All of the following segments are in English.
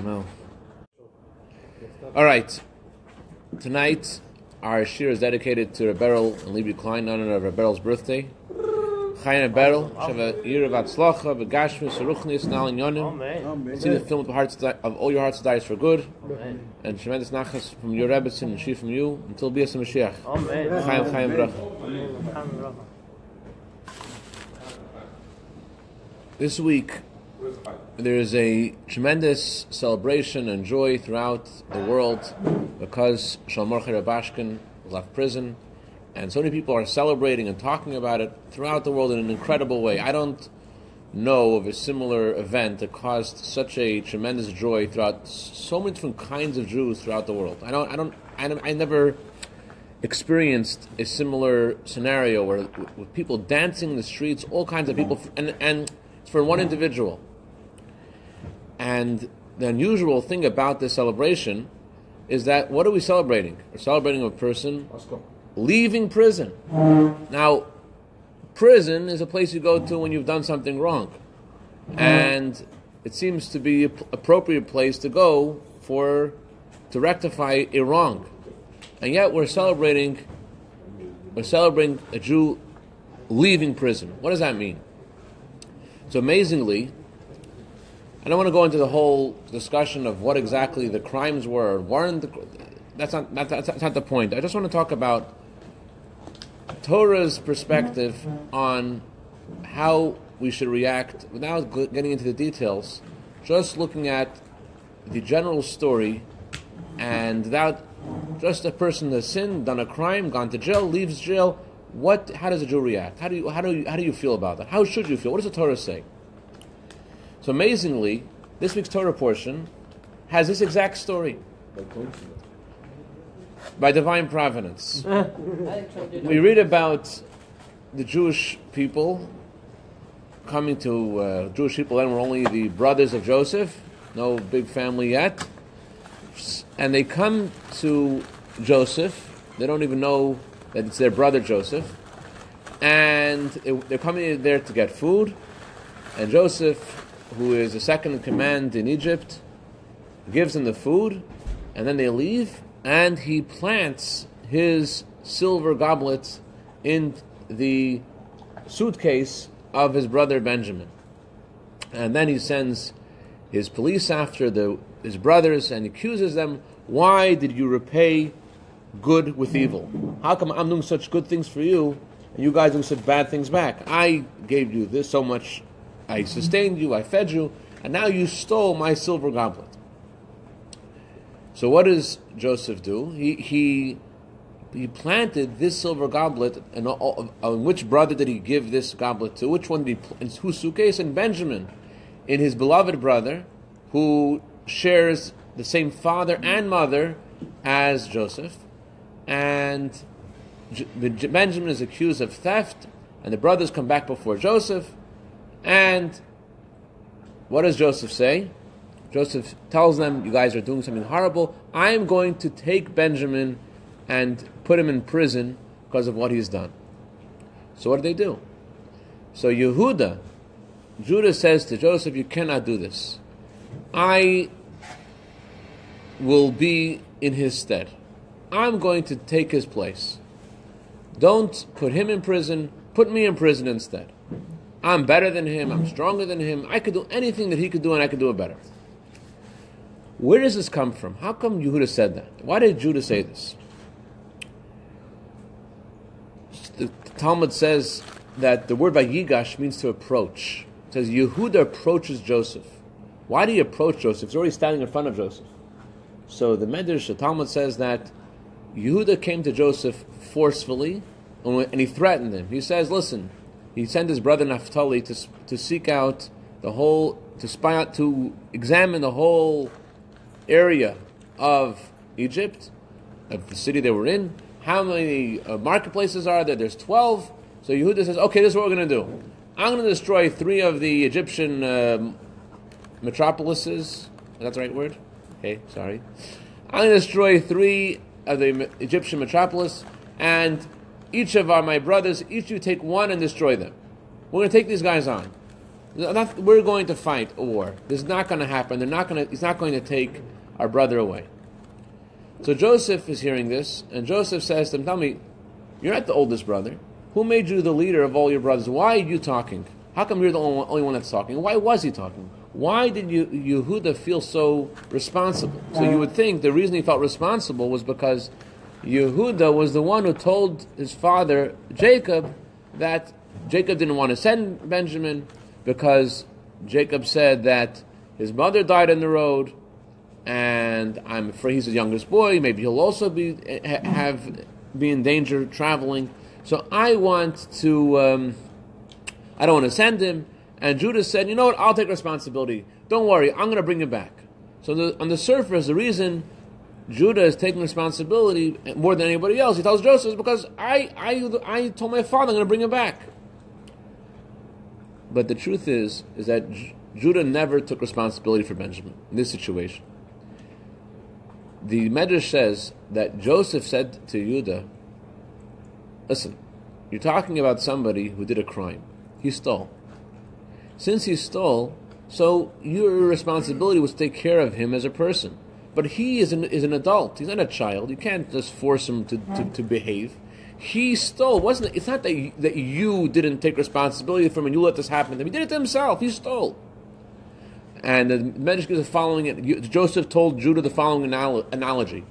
know. All right. Tonight, our shir is dedicated to Rabbi and Levi Klein in honor of Rabbi's birthday. Chayim Rabbi, Shava Yirav Atzlacha, V'Gashmis, Ruchnis, Nal and Yonim. See the film of all your heart's desires for good. Amen. And tremendous nachas from your Rebbe and she from you until Bias Mashiach. Amen. Chayim Bracha. This week, there is a tremendous celebration and joy throughout the world because Shalom Rabashkin left prison, and so many people are celebrating and talking about it throughout the world in an incredible way. I don't know of a similar event that caused such a tremendous joy throughout so many different kinds of Jews throughout the world. I never experienced a similar scenario where with people dancing in the streets, all kinds of people, and it's for one individual. And the unusual thing about this celebration is that, what are we celebrating? We're celebrating a person leaving prison. Now, prison is a place you go to when you've done something wrong. And it seems to be an appropriate place to go to rectify a wrong. And yet we're celebrating a Jew leaving prison. What does that mean? So amazingly, I don't want to go into the whole discussion of what exactly the crimes were. That's not the point. I just want to talk about Torah's perspective on how we should react without getting into the details, just looking at the general story, and without just a person that's sinned, done a crime, gone to jail, leaves jail. How does a Jew react? How do you feel about that? How should you feel? What does the Torah say? So amazingly, this week's Torah portion has this exact story. By divine providence. We read about the Jewish people coming to Jewish people then were only the brothers of Joseph, no big family yet. And they come to Joseph. They don't even know that it's their brother Joseph. And they're coming there to get food. And Joseph, who is the second in command in Egypt, gives them the food. And then they leave. And he plants his silver goblet in the suitcase of his brother Benjamin. And then he sends his police after his brothers and accuses them, why did you repay good with evil? How come I'm doing such good things for you and you guys do such bad things back? I gave you this so much, I sustained you, I fed you, and now you stole my silver goblet. So what does Joseph do? He planted this silver goblet, and which brother did he give this goblet to? Which one did he? In whose suitcase? In Benjamin, in his beloved brother, who shares the same father and mother as Joseph. And Benjamin is accused of theft, and the brothers come back before Joseph. And what does Joseph say? Joseph tells them, you guys are doing something horrible. I am going to take Benjamin and put him in prison because of what he's done. So what do they do? So Judah says to Joseph, you cannot do this. I will be in his stead. I'm going to take his place. Don't put him in prison, put me in prison instead. I'm better than him, I'm stronger than him, I could do anything that he could do and I could do it better. Where does this come from? How come Yehuda said that? Why did Judah say this? The Talmud says that the word vayigash means to approach. It says Yehuda approaches Joseph. Why did he approach Joseph? He's already standing in front of Joseph. So the Medrash, the Talmud says that Yehuda came to Joseph forcefully and he threatened him. He says, listen, he sent his brother Naphtali to seek out to spy out, to examine the whole area of Egypt, of the city they were in. How many marketplaces are there? There's 12. So Yehuda says, okay, this is what we're going to do. I'm going to destroy 3 of the Egyptian metropolises. Is that the right word? Okay, sorry. I'm going to destroy 3 of the Egyptian metropolis, and each of my brothers, each of you take one and destroy them. We're going to take these guys on. We're going to fight a war. This is not going to happen. He's not going to take our brother away. So Joseph is hearing this, and Joseph says to him, tell me, you're not the oldest brother. Who made you the leader of all your brothers? Why are you talking? How come you're the only one that's talking? Why was he talking? Why did Yehuda feel so responsible? So you would think the reason he felt responsible was because Yehuda was the one who told his father, Jacob, that Jacob didn't want to send Benjamin because Jacob said that his mother died on the road, and I'm afraid he's the youngest boy. Maybe he'll also be in danger traveling. So I don't want to send him. And Judah said, you know what, I'll take responsibility. Don't worry, I'm going to bring him back. So on the surface, the reason Judah is taking responsibility more than anybody else, he tells Joseph, is because I told my father I'm going to bring him back. But the truth is that Judah never took responsibility for Benjamin in this situation. The Medrash says that Joseph said to Judah, listen, you're talking about somebody who did a crime. He stole. Since he stole, so your responsibility was to take care of him as a person. But he is an adult. He's not a child. You can't just force him to behave. He stole. It's not that you didn't take responsibility for him and you let this happen to him. He did it to himself. He stole. And the Medrash gives the following. Joseph told Judah the following analogy.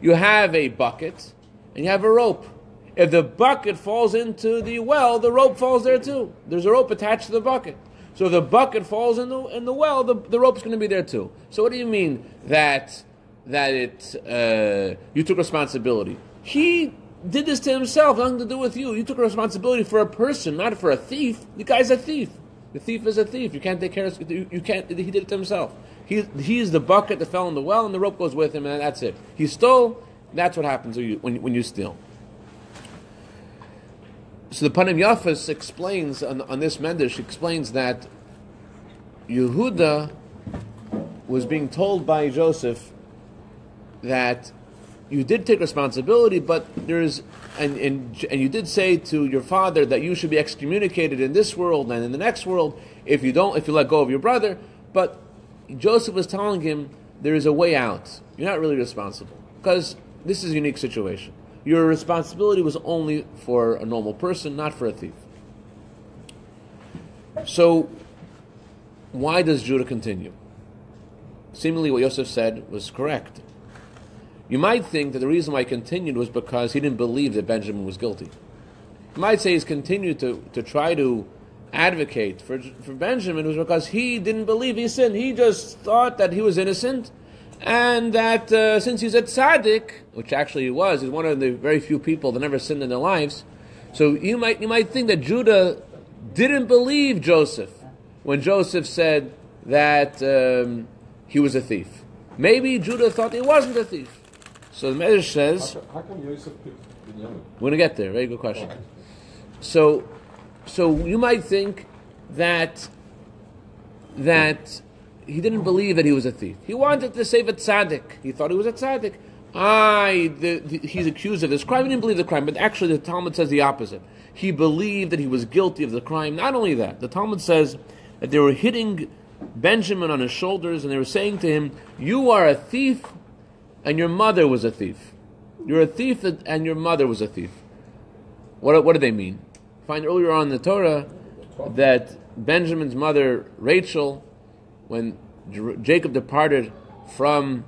You have a bucket and you have a rope. If the bucket falls into the well, the rope falls there too. There's a rope attached to the bucket. So if the bucket falls in the well, the rope's going to be there too. So what do you mean that you took responsibility? He did this to himself, nothing to do with you. You took responsibility for a person, not for a thief. The guy's a thief. The thief is a thief. You can't take care of. You can't. He did it to himself. He's the bucket that fell in the well, and the rope goes with him, and that's it. He stole. That's what happens to you when you steal. So the Panim Yafas explains on this Medrash, explains that Yehuda was being told by Joseph that you did take responsibility, but and you did say to your father that you should be excommunicated in this world and in the next world if you let go of your brother. But Joseph was telling him there is a way out. You're not really responsible because this is a unique situation. Your responsibility was only for a normal person, not for a thief. So, why does Judah continue? Seemingly what Yosef said was correct. You might think that the reason why he continued was because he didn't believe that Benjamin was guilty. You might say he's continued to try to advocate for Benjamin was because he didn't believe he sinned. He just thought that he was innocent, and that since he's a tzaddik, which actually he was, he's one of the very few people that never sinned in their lives. So you might think that Judah didn't believe Joseph when Joseph said that he was a thief. Maybe Judah thought he wasn't a thief. So the Medrash says, how come Yosef picked Binyamin? We're going to get there. Very good question. So you might think that he didn't believe that he was a thief. He wanted to save a tzaddik. He thought he was a tzaddik. He's accused of this crime. He didn't believe the crime, but actually the Talmud says the opposite. He believed that he was guilty of the crime. Not only that, the Talmud says that they were hitting Benjamin on his shoulders and they were saying to him, you are a thief and your mother was a thief. You're a thief and your mother was a thief. What do they mean? Find earlier on in the Torah that Benjamin's mother, Rachel, when Jacob departed from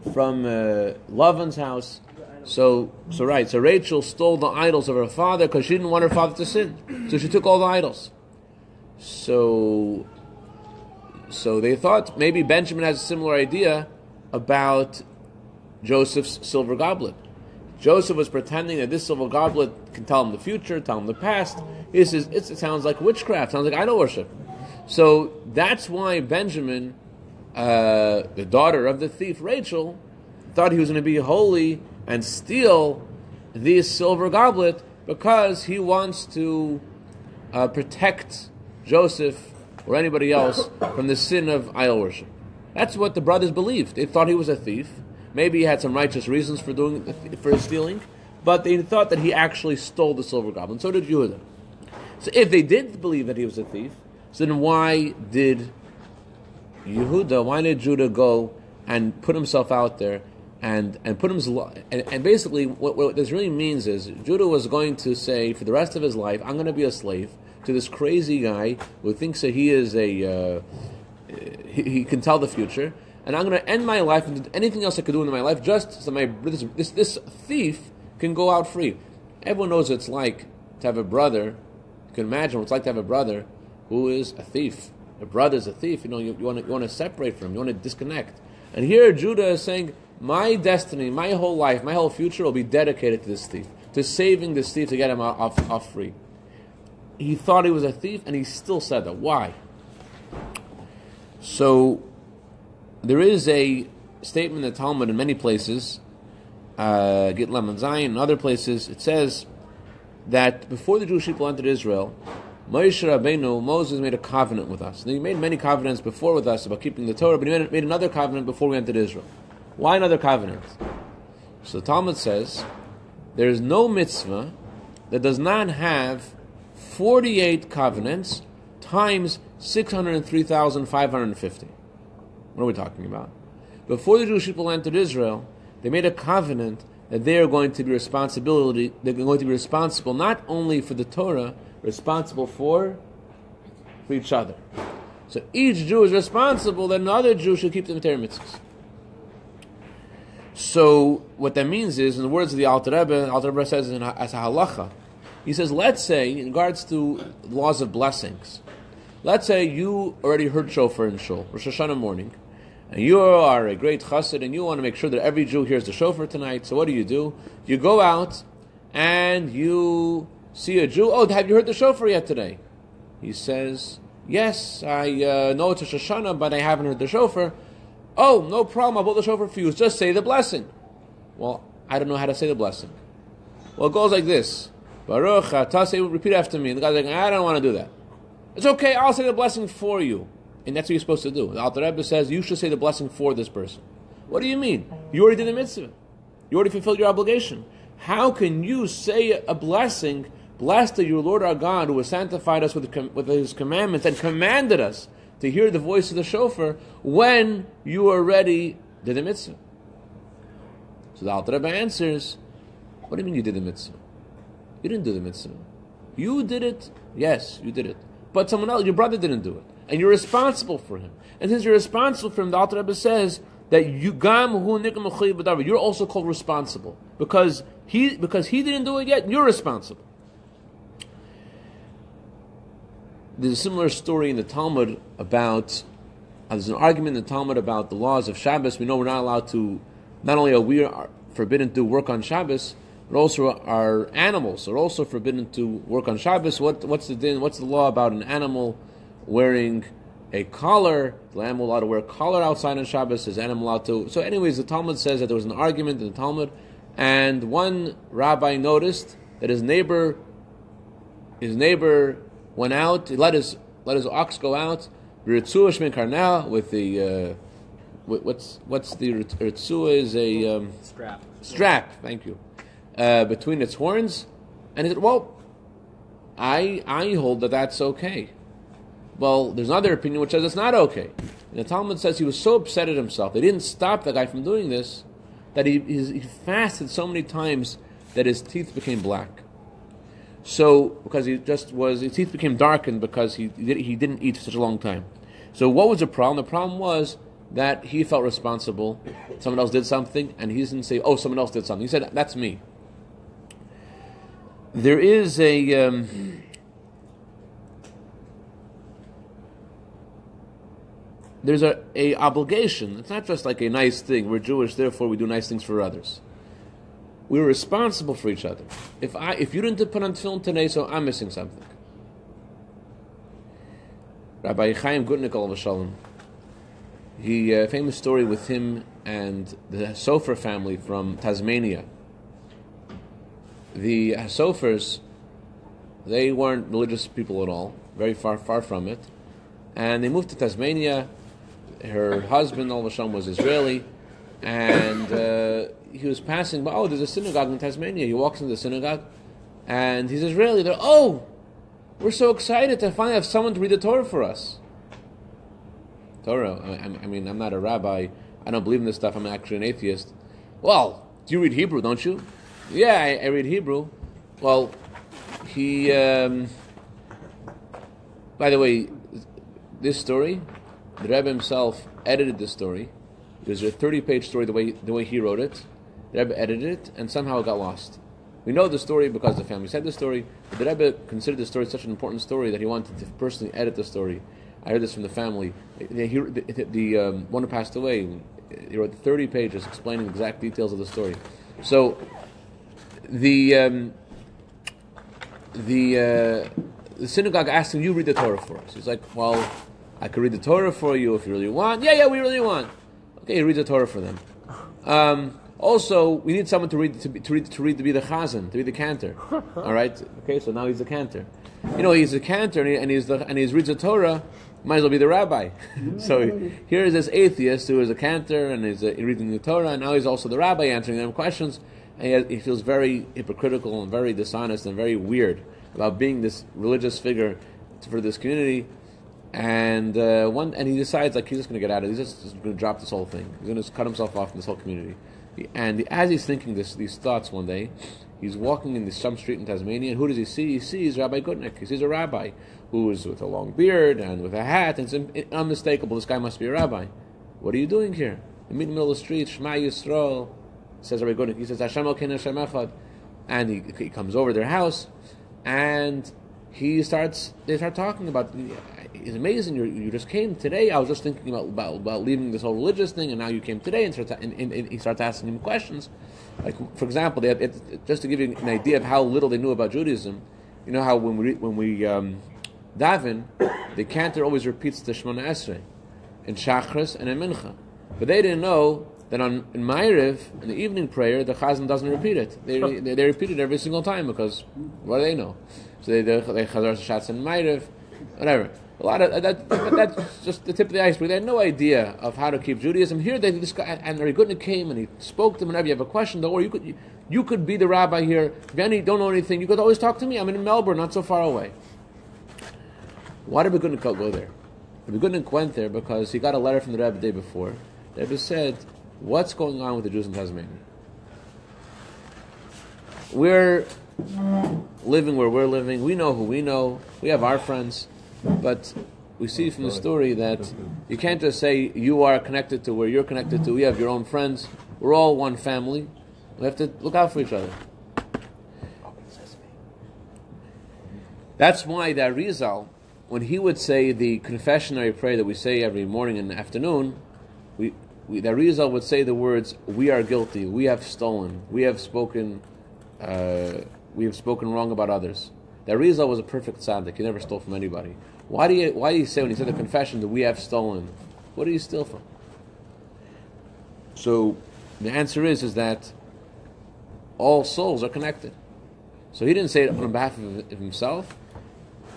Lavan's house, so Rachel stole the idols of her father because she didn't want her father to sin. So she took all the idols. So they thought maybe Benjamin has a similar idea about Joseph's silver goblet. Joseph was pretending that this silver goblet can tell him the future, tell him the past. It sounds like witchcraft, sounds like idol worship. So that's why Benjamin, the daughter of the thief Rachel, thought he was going to be holy and steal this silver goblet because he wants to protect Joseph or anybody else from the sin of idol worship. That's what the brothers believed. They thought he was a thief. Maybe he had some righteous reasons for stealing, but they thought that he actually stole the silver goblet. So did Yehuda. So if they did believe that he was a thief, So then why did Judah go and put himself out there and put himself, and basically what this really means is Judah was going to say for the rest of his life, I'm going to be a slave to this crazy guy who thinks that he is he can tell the future, and I'm going to end my life and do anything else I could do in my life just so this thief can go out free. Everyone knows what it's like to have a brother. You can imagine what it's like to have a brother who is a thief. A brother's a thief. You want to separate from him. You want to disconnect. And here Judah is saying, my destiny, my whole life, my whole future will be dedicated to this thief, to saving this thief to get him off free. He thought he was a thief, and he still said that. Why? So there is a statement in the Talmud in many places, Git Lamed Zayin, and other places. It says that before the Jewish people entered Israel, Moses made a covenant with us. And he made many covenants before with us about keeping the Torah, but he made another covenant before we entered Israel. Why another covenant? So the Talmud says there is no mitzvah that does not have 48 covenants times 603,550. What are we talking about? Before the Jewish people entered Israel, they made a covenant that they are going to be they're going to be responsible not only for the Torah, responsible for each other. So each Jew is responsible that another Jew should keep the Torah mitzvahs. So what that means is, in the words of the Alter Rebbe says as a halacha, he says, let's say, in regards to laws of blessings, let's say you already heard shofar in shul, Rosh Hashanah morning, and you are a great chassid, and you want to make sure that every Jew hears the shofar tonight. So what do? You go out, and you see a Jew. Oh, have you heard the shofar yet today? He says, yes, I know it's a Rosh Hashanah, but I haven't heard the shofar. Oh, no problem, I'll blow the shofar for you. Just say the blessing. Well, I don't know how to say the blessing. Well, it goes like this. Baruch atah, repeat after me. And the guy's like, I don't want to do that. It's okay, I'll say the blessing for you. And that's what you're supposed to do. The Alter Rebbe says, you should say the blessing for this person. What do you mean? You already did the mitzvah. You already fulfilled your obligation. How can you say a blessing, blessed are you, Lord our God, who has sanctified us with his commandments and commanded us to hear the voice of the shofar, when you already did the mitzvah? So the Alter Rebbe answers, what do you mean you did the mitzvah? You didn't do the mitzvah. You did it, yes, you did it. But someone else, your brother didn't do it. And you're responsible for him. And since you're responsible for him, the Alter Rebbe says that you're also called responsible. Because he didn't do it yet, you're responsible. There's a similar story in the Talmud about, there's an argument in the Talmud about the laws of Shabbos. We know we're not allowed to, not only are we forbidden to work on Shabbos, but also our animals are also forbidden to work on Shabbos. What's the din? What's the law about an animal wearing a collar? The animal allowed to wear a collar outside on Shabbos? Is animal allowed to? So anyways, the Talmud says that there was an argument in the Talmud, and one rabbi noticed that his neighbor went out. He let his ox go out. Shmeck with the what's the ritzua is a strap. Strap. Thank you. Between its horns, and he said, "Well, I hold that that's okay." Well, there's another opinion which says it's not okay. And the Talmud says he was so upset at himself, they didn't stop the guy from doing this, that he fasted so many times that his teeth became black. So, because his teeth became darkened because he didn't eat for such a long time. So what was the problem? The problem was that he felt responsible. Someone else did something, and he didn't say, oh, someone else did something. He said, that's me. There is there's a obligation. It's not just like a nice thing. We're Jewish, therefore we do nice things for others. We're responsible for each other. If you didn't put on tefillin today, so I'm missing something. Rabbi Chaim Gutnick, alav shalom, a famous story with him and the Sofer family from Tasmania. The Sofers, they weren't religious people at all, very far from it, and they moved to Tasmania. Her husband, alav shalom, was Israeli, and he was passing by. Oh, there's a synagogue in Tasmania. He walks into the synagogue, and he's Israeli. They're, oh, We're so excited to finally have someone to read the Torah for us. Torah, I mean, I'm not a rabbi. I don't believe in this stuff. I'm actually an atheist. Well, do you read Hebrew, don't you? Yeah, I read Hebrew. Well, he... by the way, this story, the Rebbe himself edited this story. It was a 30-page story the way he wrote it. The Rebbe edited it, and somehow it got lost. We know the story because the family said the story, but the Rebbe considered the story such an important story that he wanted to personally edit the story. I heard this from the family. The one who passed away, he wrote 30 pages explaining the exact details of the story. So, the synagogue asked him, "You read the Torah for us." He's like, "Well, I could read the Torah for you if you really want." Yeah, we really want. Okay, he reads the Torah for them. Also, we need someone to be the chazan, to be the cantor. All right. Okay, so now he's the cantor. He's a cantor and he reads the Torah. Might as well be the rabbi. So here is this atheist who is a cantor and he's reading the Torah, and now he's also the rabbi answering them questions. And he feels very hypocritical and very dishonest and very weird about being this religious figure for this community. And he decides he's just going to get out of it. He's just going to drop this whole thing. He's going to cut himself off from this whole community. And as he's thinking these thoughts one day, he's walking in some street in Tasmania, and who does he see? He sees Rabbi Gutnick. He sees a rabbi who is with a long beard and with a hat, and it's unmistakable. This guy must be a rabbi. What are you doing here? You meet in the middle of the street, Shema Yisrael, says Rabbi Gutnick. He says, Hashem Elokeinu Hashem Echad. And he comes over their house, and they start talking about, it's amazing, you just came today. I was just thinking about leaving this whole religious thing, and now you came today, and he starts asking him questions. Like, for example, just to give you an idea of how little they knew about Judaism, you know how when we daven, the cantor always repeats the Shemona Esrei in Shachris and in Mincha. But they didn't know that in Ma'ariv, in the evening prayer, the Chazan doesn't repeat it. They repeat it every single time because what do they know? So they Chazar Shatz in Ma'ariv, whatever. A lot of that's just the tip of the iceberg. They had no idea of how to keep Judaism. Here, this guy and Rabbi Gutnick came and he spoke to them. Whenever you have a question, or you could be the rabbi here. If you don't know anything, you could always talk to me. I'm in Melbourne, not so far away. Why did Rabbi Gutnick go there? Rabbi Gutnick went there because he got a letter from the Rebbe the day before. The Rebbe said, "What's going on with the Jews in Tasmania? We're living where we're living. We know who we know. We have our friends." But we see from the story that you can't just say you are connected to where you're connected to. We have your own friends. We're all one family. We have to look out for each other. That's why the Arizal, when he would say the confessionary prayer that we say every morning and afternoon, the Arizal would say the words, "We are guilty. We have stolen. We have spoken wrong about others." The Arizal was a perfect tzaddik. He never stole from anybody. Why do you say when he said the confession that we have stolen? What did he steal from? So the answer is that all souls are connected. So he didn't say it on behalf of himself.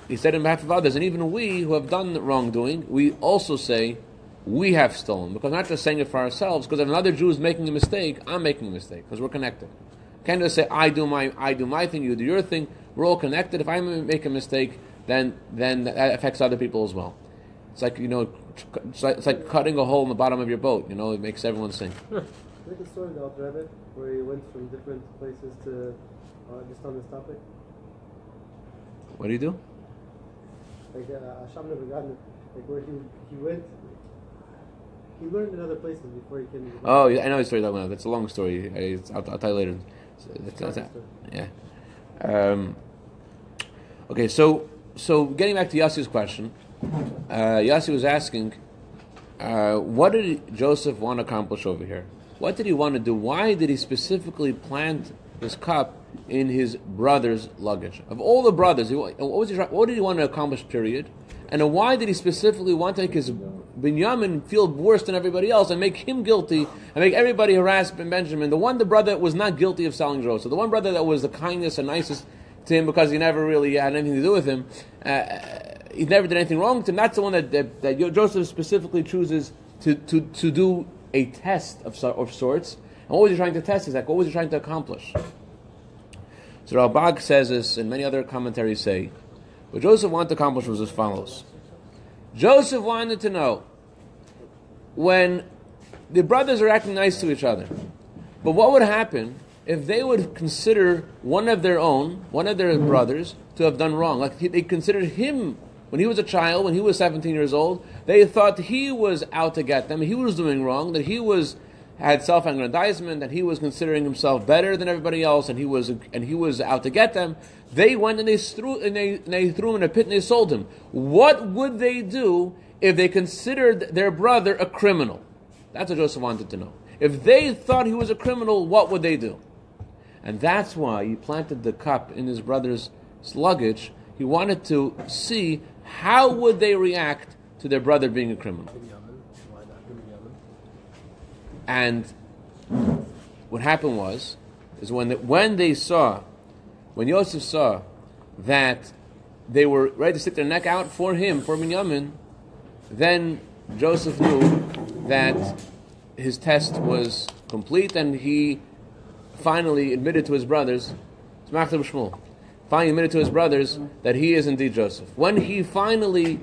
He said it on behalf of others. And even we who have done wrongdoing, we also say we have stolen. Because we're not just saying it for ourselves. Because if another Jew is making a mistake, I'm making a mistake. Because we're connected. You can't just say I do my thing, you do your thing. We're all connected. If I make a mistake, then that affects other people as well. It's like it's like cutting a hole in the bottom of your boat. It makes everyone sink. Like a story about Rabbi, where he went from different places to just on this topic. What do you do? Like Hashem never gotten like where he went. He learned in other places before he came. Oh, yeah, I know the story. That's a long story. I'll tell you later. Yeah. Okay, so getting back to Yassi's question, Yassi was asking, what did Joseph want to accomplish over here? What did he want to do? Why did he specifically plant this cup in his brother's luggage? Of all the brothers, what did he want to accomplish, period? And why did he specifically want to make his Binyamin feel worse than everybody else and make him guilty and make everybody harass Benjamin? The brother that was not guilty of selling Joseph, the one brother that was the kindest and nicest to him because he never really had anything to do with him, he never did anything wrong to him. That's the one that Joseph specifically chooses to do a test of sorts. And what was he trying to test? What was he trying to accomplish? So Rabbi says this, and many other commentaries say, What Joseph wanted to accomplish was as follows. Joseph wanted to know when the brothers are acting nice to each other, but what would happen if they would consider one of their brothers, to have done wrong? Like they considered him when he was a child, when he was 17 years old, they thought he was out to get them, he was doing wrong, that he had self-aggrandizement, that he was considering himself better than everybody else, and he was out to get them. They went and they threw him in a pit and they sold him. What would they do if they considered their brother a criminal? That's what Joseph wanted to know. If they thought he was a criminal, what would they do? And that's why he planted the cup in his brother's luggage. He wanted to see how would they react to their brother being a criminal. And what happened was when Yosef saw that they were ready to stick their neck out for him, for Binyamin, then Joseph knew that his test was complete, and he finally admitted to his brothers, that he is indeed Joseph. When he finally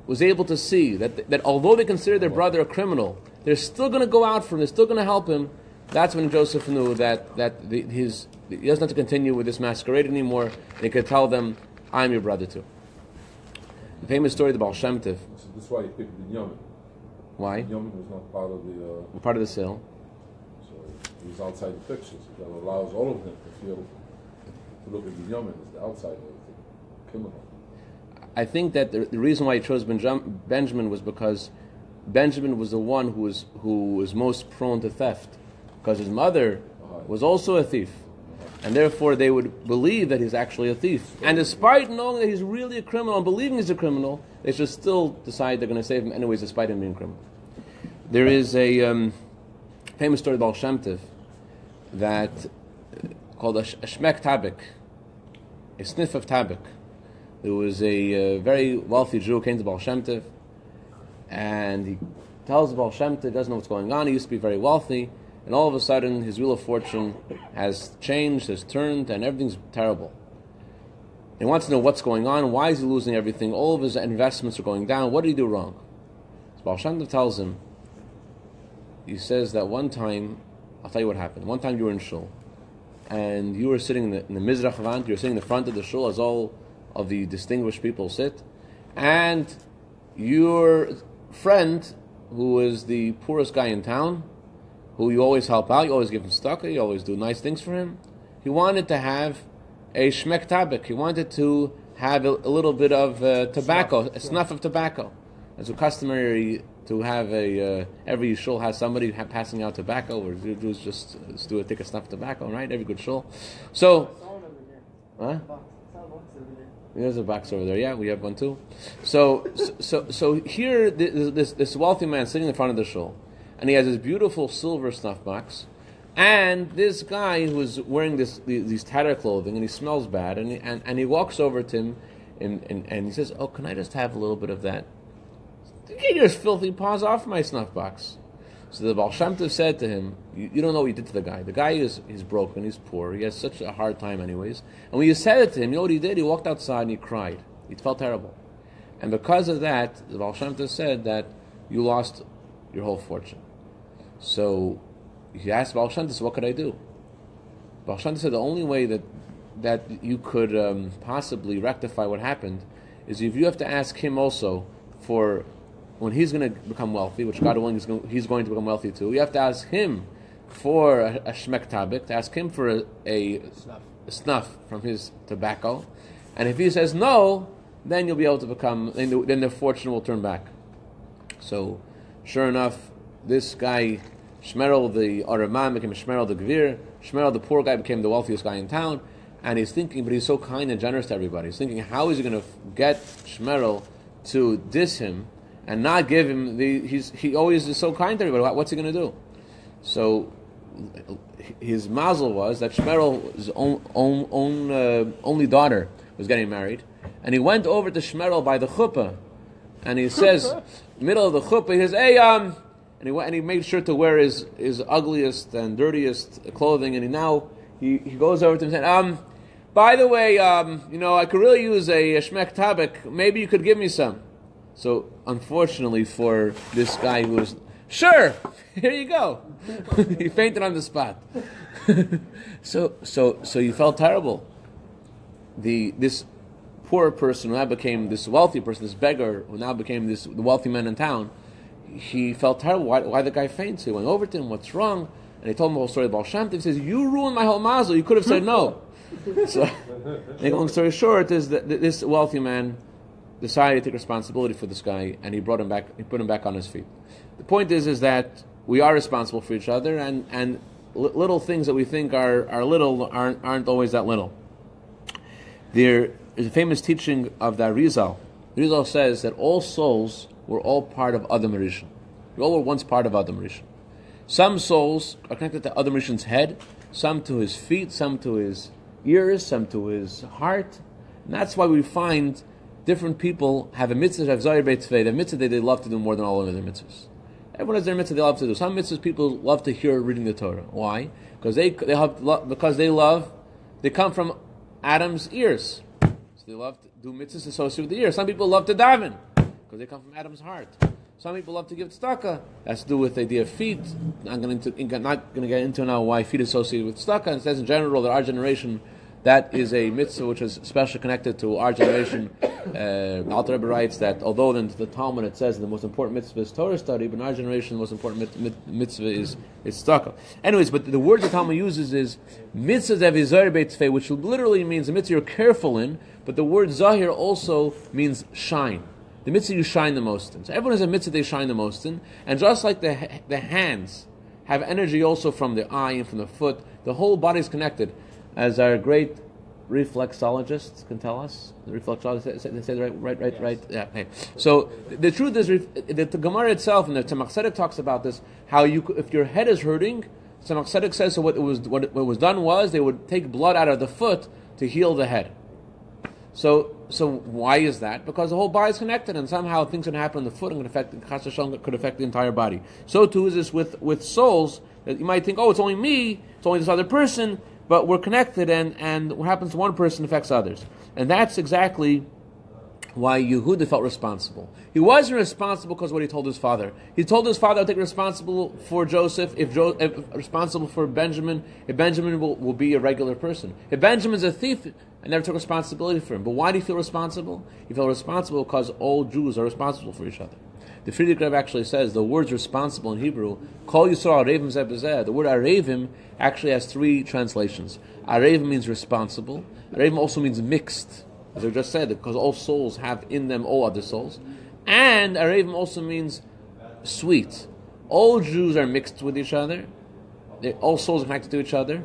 was able to see that although they consider their brother a criminal, they're still going to go out for him, they're still going to help him, that's when Joseph knew that he doesn't have to continue with this masquerade anymore, and he could tell them, I'm your brother too. The famous story of the Baal Shem Tov. So that's why he picked Binyamin. Why? Binyamin was not part of the... part of the sale. So he was outside the picture, so that allows all of them to feel, to look at Binyamin as the outsider, as the criminal. I think that the reason why he chose Benjamin was because Benjamin was the one who was most prone to theft, because his mother was also a thief, and therefore they would believe that he's actually a thief. And despite knowing that he's really a criminal and believing he's a criminal, they should still decide they're going to save him anyways, despite him being a criminal. There is a famous story of Baal Shem Tov that called a Shmeck tabik, a sniff of tabik. There was a very wealthy Jew who came to Baal Shem Tov, and he tells the Baal Shem Tov, doesn't know what's going on. He used to be very wealthy, and all of a sudden his wheel of fortune has changed, has turned, and everything's terrible. He wants to know what's going on. Why is he losing everything? All of his investments are going down. What did he do wrong? So Baal Shem Tov tells him, he says that one time, I'll tell you what happened. One time you were in shul, and you were sitting in the Mizrach Avant, you were sitting in the front of the shul as all of the distinguished people sit, and your friend, who is the poorest guy in town, who you always help out, you always give him tzedakah, you always do nice things for him, he wanted to have a shmeck tabik. He wanted to have a little bit of tobacco, a snuff of tobacco. It's customary to have every shul has somebody passing out tobacco, or Jews just take a snuff of tobacco, right? Every good shul. So, huh? There's a box over there. Yeah, we have one too. So here, this wealthy man sitting in front of the shul, and he has this beautiful silver snuff box, and this guy who's wearing these tattered clothing, and he smells bad, and he walks over to him, and he says, "Oh, can I just have a little bit of that? Get your filthy paws off my snuff box." So the Baal Shem Tov said to him, you don't know what you did to the guy. The guy he's broken, he's poor, he has such a hard time anyways. And when you said it to him, you know what he did? He walked outside and he cried. He felt terrible. And because of that, the Baal Shem Tov said that you lost your whole fortune. So he asked Baal Shem Tov, what could I do? Baal Shem Tov said the only way that you could possibly rectify what happened is if you have to ask him also for... when he's going to become wealthy, which God willing he's going to become wealthy too, you have to ask him for a shmeck tabik, to ask him for a snuff from his tobacco, and if he says no, then you'll be able to become, then the fortune will turn back. So, sure enough, this guy, Shmerel the Araman, became Shmerel the Gvir. Shmerel the poor guy became the wealthiest guy in town, and he's thinking, but he's so kind and generous to everybody. He's thinking, how is he going to get Shmerel to diss him and not give him he always is so kind to everybody. What's he going to do? So his mazel was that Shmerel's only daughter was getting married, and he went over to Shmerel by the chuppah, and he says, middle of the chuppah, he says, "Hey, and he made sure to wear his ugliest and dirtiest clothing, and he goes over to him and said, by the way, I could really use a Shmeck tabak. Maybe you could give me some. So, unfortunately for this guy who was, sure, here you go. He fainted on the spot. So you felt terrible. This poor person who now became this wealthy person, this beggar who now became the wealthy man in town, he felt terrible. Why the guy faints? So he went over to him, what's wrong? And he told him the whole story about Shem Tov. He says, you ruined my whole mazel. You could have said no. So, long story short, is that this wealthy man decided to take responsibility for this guy, and he brought him back. He put him back on his feet. The point is that we are responsible for each other, and little things that we think are little aren't always that little. There is a famous teaching of the Arizal. Arizal says that all souls were all part of Adam Rishon. We all were once part of Adam Rishon. Some souls are connected to Adam Rishon's head, some to his feet, some to his ears, some to his heart. And that's why we find different people have a mitzvah, have Zayir Beit Tzvei, the mitzvah that they love to do more than all of their mitzvahs. Everyone has their mitzvah they love to do. Some mitzvahs people love to hear reading the Torah. Why? Because they come from Adam's ears. So they love to do mitzvahs associated with the ears. Some people love to daven because they come from Adam's heart. Some people love to give tzedakah. That's to do with the idea of feet. I'm not going to get into now why feet is associated with tzedakah. It says in general that our generation, that is a mitzvah which is especially connected to our generation. Alter Rebbe writes that although in the Talmud it says the most important mitzvah is Torah study, but in our generation the most important mitzvah is tzedakah. Anyways, but the word the Talmud uses is mitzvah zevizar beit tzvei, which literally means a mitzvah you're careful in, but the word zahir also means shine. The mitzvah you shine the most in. So everyone has a mitzvah they shine the most in, and just like the hands have energy also from the eye and from the foot, the whole body is connected. As our great reflexologists can tell us, the reflexologists they say right. Yeah. Okay. So the truth is, the Gemara itself and the Tzemach Tzedek talks about this. How if your head is hurting, Tzemach Tzedek says so. What was done was they would take blood out of the foot to heal the head. So why is that? Because the whole body is connected, and somehow things can happen in the foot and could affect the entire body. So too is this with souls. That you might think, oh, it's only me, it's only this other person. But we're connected, and what happens to one person affects others. And that's exactly why Yehuda felt responsible. He wasn't responsible because of what he told his father. He told his father to take responsible for Joseph, if responsible for Benjamin, if Benjamin will be a regular person. If Benjamin's a thief, I never took responsibility for him. But why do you feel responsible? You feel responsible because all Jews are responsible for each other. The Friedrich Rebbe actually says the word responsible in Hebrew, Kol Yisrael Arevim Zeh B'Zeh. The word Arevim actually has three translations. Arevim means responsible. Arevim also means mixed, as I just said, because all souls have in them all other souls. And Arevim also means sweet. All Jews are mixed with each other. All souls are connected to each other.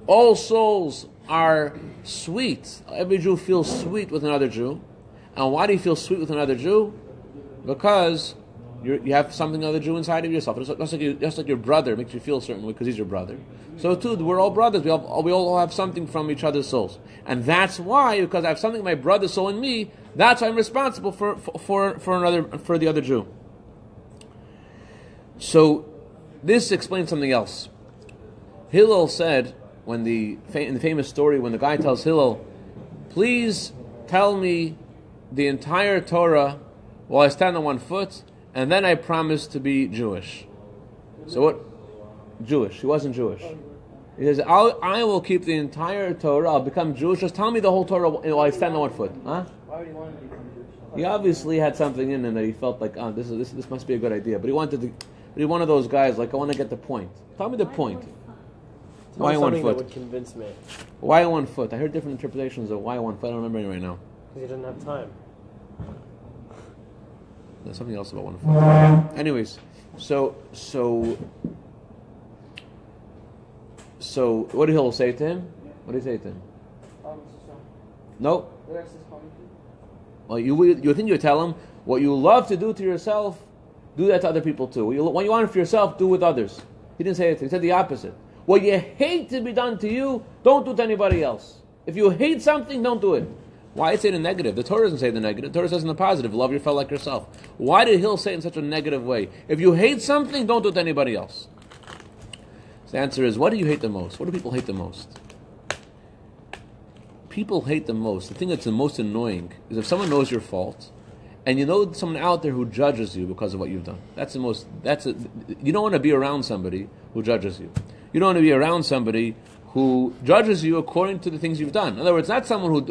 All souls are sweet. Every Jew feels sweet with another Jew. And why do you feel sweet with another Jew? Because you have something another Jew inside of yourself. Just like your brother makes you feel a certain way because he's your brother. So too, we're all brothers. We all have something from each other's souls, and that's why, because I have something my brother's soul in me. That's why I'm responsible for the other Jew. So this explains something else. Hillel said in the famous story when the guy tells Hillel, "Please tell me the entire Torah while I stand on one foot, and then I promise to be Jewish." So what? Jewish. He wasn't Jewish. He says, I will keep the entire Torah, I'll become Jewish, just tell me the whole Torah while I stand on one foot. Huh? Why would he want to become Jewish? He obviously had something in him that he felt like, this must be a good idea. But he wanted to, be one of those guys, like, I want to get the point. Tell me the point. Why on one foot? That would convince me. Why on one foot? I heard different interpretations of why on one foot. I don't remember any right now. Because he didn't have time. There's something else about one foot. Anyways, so what did Hillel say to him? What did he say to him? No. Well, you think you tell him what you love to do to yourself, do that to other people too. What you want it for yourself, do with others. He didn't say it. He said the opposite. What you hate to be done to you, don't do to anybody else. If you hate something, don't do it. Why say the negative? The Torah doesn't say the negative. The Torah says in the positive, love your fellow like yourself. Why did Hillel say it in such a negative way? If you hate something, don't do it to anybody else. So the answer is, what do you hate the most? What do people hate the most? people hate the most, the thing that's the most annoying, is if someone knows your fault, and you know someone out there who judges you because of what you've done. You don't want to be around somebody who judges you. You don't want to be around somebody who judges you according to the things you've done. In other words, not someone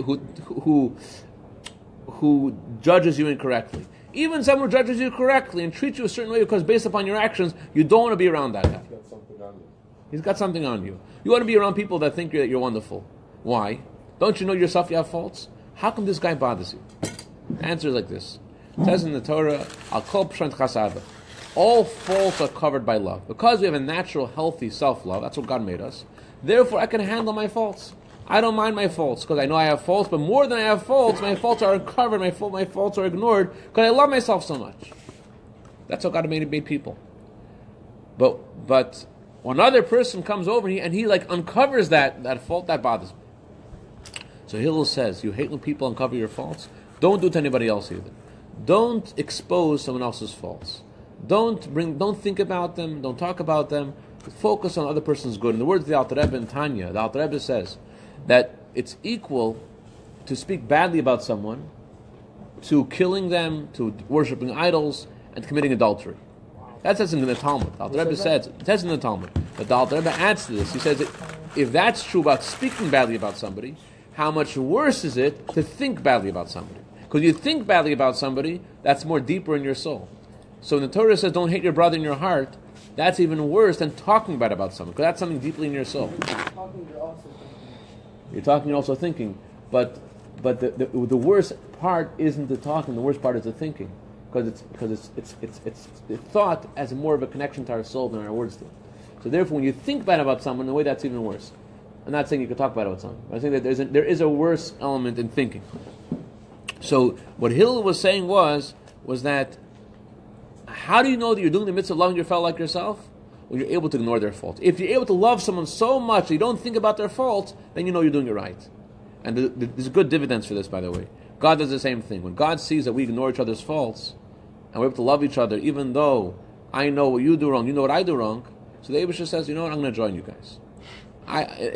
who judges you incorrectly. Even someone who judges you correctly and treats you a certain way because based upon your actions, you don't want to be around that guy. He's got something on you. He's got something on you. You want to be around people that think you're wonderful. Why? Don't you know yourself you have faults? How come this guy bothers you? The answer is like this. It says in the Torah, Al kol pshant chasada. All faults are covered by love. Because we have a natural, healthy self-love, that's what God made us, therefore I can handle my faults. I don't mind my faults because I know I have faults, but more than I have faults, my faults are uncovered, my faults are ignored because I love myself so much. That's how God made people. But when another person comes over and he like uncovers that fault, that bothers me. So Hillel says, you hate when people uncover your faults? Don't do it to anybody else either. Don't expose someone else's faults. Don't think about them, don't talk about them. Focus on the other person's good. In the words of the Alter Rebbe in Tanya, the Alter Rebbe says that it's equal to speak badly about someone, to killing them, to worshipping idols, and to committing adultery. That says in the Talmud. The Alter Rebbe says, it says in the Talmud. But the Alter Rebbe adds to this. He says that if that's true about speaking badly about somebody, how much worse is it to think badly about somebody? Because you think badly about somebody, that's more deeper in your soul. So when the Torah says don't hate your brother in your heart, that's even worse than talking bad about someone, because that's something deeply in your soul. You're talking, you're also thinking. But the worst part isn't the talking, the worst part is the thinking. Because it's thought as more of a connection to our soul than our words do. So therefore, when you think bad about someone, in a way that's even worse. I'm not saying you can talk bad about someone. I'm saying that there is a worse element in thinking. So what Hillel was saying was that how do you know that you're doing the mitzvah of loving your fellow like yourself? When you're able to ignore their faults. If you're able to love someone so much that you don't think about their faults, then you know you're doing it right. And there's good dividends for this, by the way. God does the same thing. When God sees that we ignore each other's faults, and we're able to love each other, even though I know what you do wrong, you know what I do wrong, so the Eibishter says, you know what, I'm going to join you guys.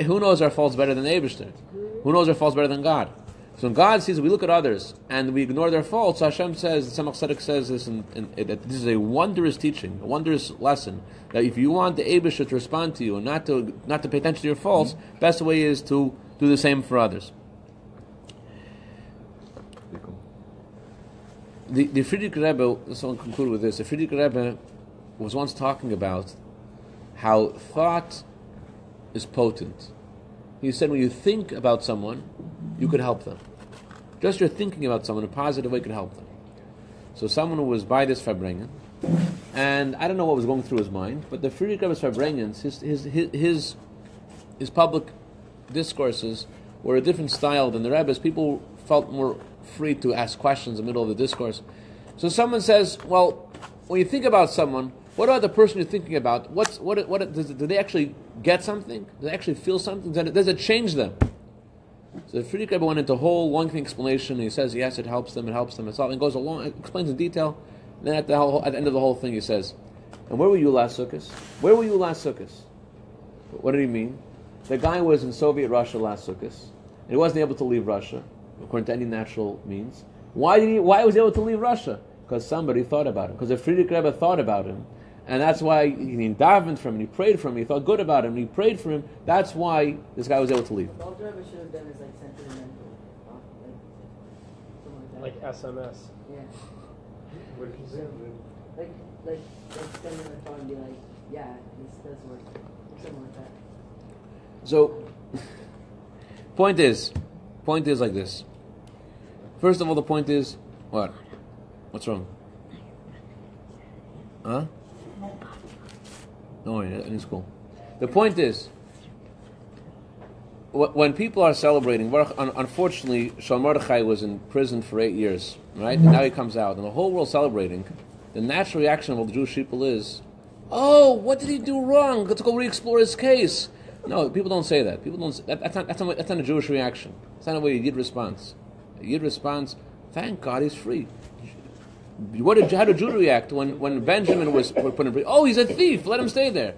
Who knows our faults better than the Eibishter? Who knows our faults better than God? So when God sees that we look at others and we ignore their faults, Hashem says, the Tzemach Tzedek says this, that this is a wondrous teaching, a wondrous lesson, that if you want the Eibishter to respond to you and not to pay attention to your faults, best way is to do the same for others. The Friedrich Rebbe, so I'll conclude with this, the Friedrich Rebbe was once talking about how thought is potent. He said when you think about someone, you could help them. Just your thinking about someone in a positive way could help them. So someone who was by this Farbrengen, and I don't know what was going through his mind, but the Friedrich Rebbe's Farbrengens, his public discourses were a different style than the Rebbe's. People felt more free to ask questions in the middle of the discourse. So someone says, well, when you think about someone, what about the person you're thinking about? Do they actually get something? Do they actually feel something? Does it change them? So the Friedrich Rebbe went into a whole lengthy explanation, and he says, yes, it helps them, it's all, and goes along, explains in detail, and then at the end of the whole thing he says, and where were you last Sukkot? Where were you last Sukkot? What did he mean? The guy was in Soviet Russia last Sukkot, and he wasn't able to leave Russia, according to any natural means. Why was he able to leave Russia? Because somebody thought about him, because the Friedrich Rebbe thought about him, and that's why he davened for him, and he prayed for him, he thought good about him, and he prayed for him. That's why this guy was able to leave. The Alter Rebbe should have done is like sentimental, Like SMS. Yeah. What did he say? Like send him a phone and be like, yeah, this does work, or something like that. So, point is like this. First of all, the point is, what? What's wrong? Huh? No, it's cool. The point is, when people are celebrating, unfortunately, Shal Mordechai was in prison for 8 years, right? And now he comes out, and the whole world celebrating. The natural reaction of all the Jewish people is, oh, what did he do wrong? Let's go re-explore his case. No, people don't say that. People don't. That's not a Jewish reaction. It's not a way a Yid responds. A Yid responds, thank God he's free. How did a Jew react when Benjamin was put in prison? Oh, he's a thief. Let him stay there.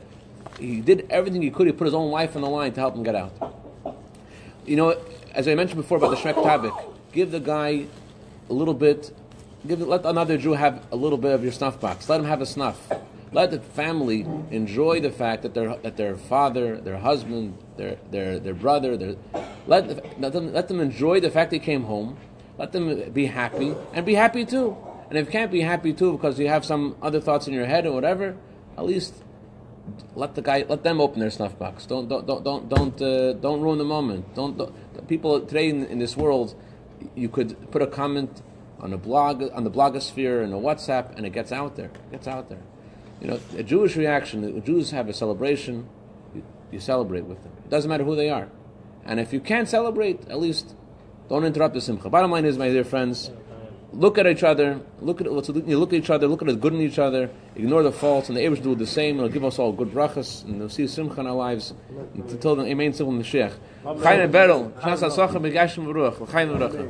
He did everything he could. He put his own life on the line to help him get out. as I mentioned before about the Shmeck Tabik, give the guy a little bit. Let another Jew have a little bit of your snuff box. Let him have a snuff. Let the family enjoy the fact that their father, their husband, their brother, let them enjoy the fact they came home. Let them be happy and be happy too. And if you can't be happy too because you have some other thoughts in your head or whatever, at least let them open their snuff box. Don't ruin the moment. People today in this world, you could put a comment on a blog, on the blogosphere, and a WhatsApp, and it gets out there. A Jewish reaction. The Jews have a celebration. You celebrate with them. It doesn't matter who they are. And if you can't celebrate, at least don't interrupt the simcha. Bottom line is, my dear friends, look at each other. Look at each other. Look at the good in each other. Ignore the faults, and the Eibush do the same. It'll give us all good brachas, and we'll see simcha in our lives until the Amen Simcha Mashiach. Chaim Berel, Chnas Asacha Begashim V'Ruach, Chaim V'Ruach.